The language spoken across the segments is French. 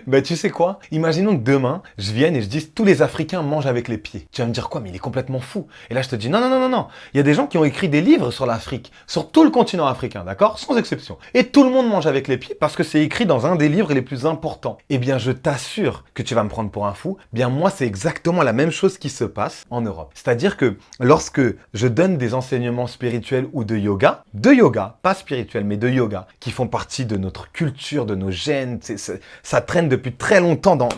Ben, tu sais quoi? Imaginons que demain, je vienne et je dise tous les Africains mangent avec les pieds. Tu vas me dire quoi? Mais il est complètement fou. Et là, je te dis non, non, non, non, non. Il y a des gens qui ont écrit des livres sur l'Afrique, sur tout le continent africain, d'accord? Sans exception. Et tout le monde mange avec les pieds parce que c'est écrit dans un des livres les plus importants. Eh bien, je t'assure que tu vas me prendre pour un fou. Bien, moi, c'est exactement la même chose qui se passe en Europe. C'est-à-dire que lorsque je donne des enseignements spirituels ou de yoga, pas spirituel, mais de yoga, qui font partie de notre culture, de nos gènes, ça traîne depuis très longtemps dans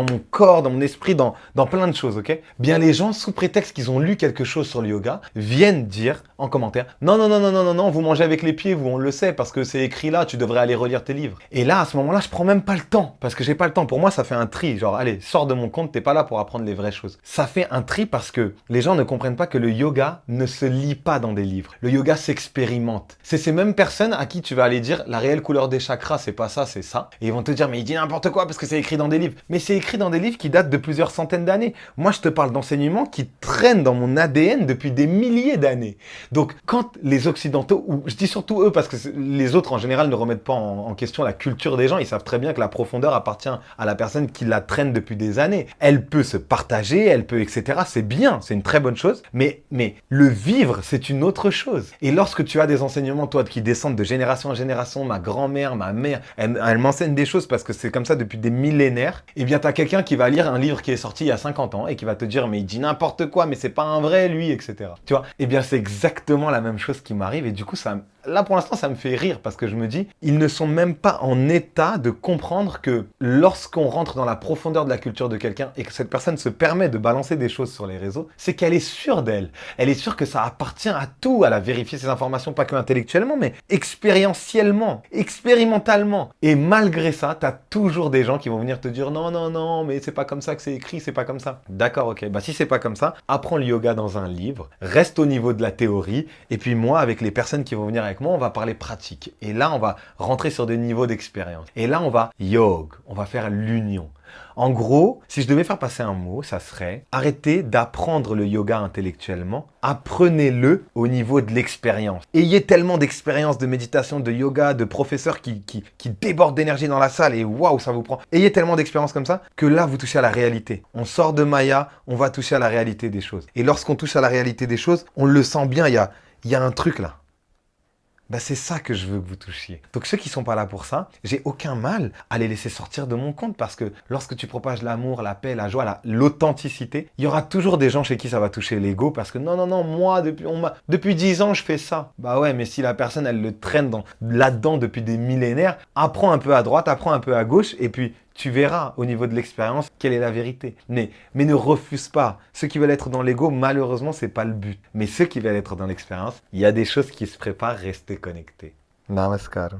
mon corps, dans mon esprit, dans plein de choses, ok? Bien, les gens, sous prétexte qu'ils ont lu quelque chose sur le yoga, viennent dire en commentaire, non, non, non, non, non, non, non, vous mangez avec les pieds, vous, on le sait, parce que c'est écrit là, tu devrais aller relire tes livres. Et là, à ce moment-là, je prends même pas le temps, parce que j'ai pas le temps. Pour moi, ça fait un tri, genre, allez, sors de mon compte, t'es pas là pour apprendre les vraies choses. Ça fait un tri parce que les gens ne comprennent pas que le yoga ne se lit pas dans des livres. Le yoga s'expérimente. C'est ces mêmes personnes à qui tu vas aller dire, la réelle couleur des chakras, c'est pas ça, c'est ça. Et ils vont te dire, mais il dit n'importe quoi parce que c'est écrit dans des livres. Mais c'est écrit dans des livres qui datent de plusieurs centaines d'années. Moi, je te parle d'enseignements qui traînent dans mon ADN depuis des milliers d'années. Donc, quand les Occidentaux, ou je dis surtout eux parce que les autres en général ne remettent pas en question la culture des gens, ils savent très bien que la profondeur appartient à la personne qui la traîne depuis des années. Elle peut se partager, elle peut, etc. C'est bien, c'est une très bonne chose, mais le vivre, c'est une autre chose. Et lorsque tu as des enseignements, toi, qui descendent de génération en génération, ma grand-mère, ma mère, elle m'enseigne des choses parce que c'est comme ça depuis des millénaires, eh bien, tu as quelqu'un qui va lire un livre qui est sorti il y a 50 ans et qui va te dire, mais il dit n'importe quoi, mais c'est pas un vrai, lui, etc. Tu vois? Eh bien, c'est exactement la même chose qui m'arrive et du coup, là, pour l'instant, ça me fait rire parce que je me dis, ils ne sont même pas en état de comprendre que lorsqu'on rentre dans la profondeur de la culture de quelqu'un et que cette personne se permet de balancer des choses sur les réseaux, c'est qu'elle est sûre d'elle. Elle est sûre que ça appartient à tout. Elle a vérifié ses informations, pas que intellectuellement, mais expérientiellement, expérimentalement. Et malgré ça, tu as toujours des gens qui vont venir te dire non, non, non, mais c'est pas comme ça que c'est écrit, c'est pas comme ça. D'accord, ok. Bah, si c'est pas comme ça, apprends le yoga dans un livre, reste au niveau de la théorie, et puis moi, avec les personnes qui vont venir avec moi, on va parler pratique. Et là, on va rentrer sur des niveaux d'expérience. Et là, on va yoga, on va faire l'union. En gros, si je devais faire passer un mot, ça serait arrêtez d'apprendre le yoga intellectuellement, apprenez-le au niveau de l'expérience. Ayez tellement d'expérience de méditation, de yoga, de professeurs qui débordent d'énergie dans la salle et waouh, ça vous prend. Ayez tellement d'expérience comme ça que là, vous touchez à la réalité. On sort de Maya, on va toucher à la réalité des choses. Et lorsqu'on touche à la réalité des choses, on le sent bien, il y a un truc là. Ben c'est ça que je veux que vous touchiez. Donc ceux qui sont pas là pour ça, j'ai aucun mal à les laisser sortir de mon compte parce que lorsque tu propages l'amour, la paix, la joie, l'authenticité, il y aura toujours des gens chez qui ça va toucher l'ego parce que non, non, non, moi, depuis 10 ans, je fais ça. Bah ouais, mais si la personne, elle le traîne là-dedans depuis des millénaires, apprends un peu à droite, apprends un peu à gauche et puis tu verras au niveau de l'expérience quelle est la vérité. Mais ne refuse pas. Ceux qui veulent être dans l'ego, malheureusement, c'est pas le but. Mais ceux qui veulent être dans l'expérience, il y a des choses qui se préparent, restez connectés. Namaskar.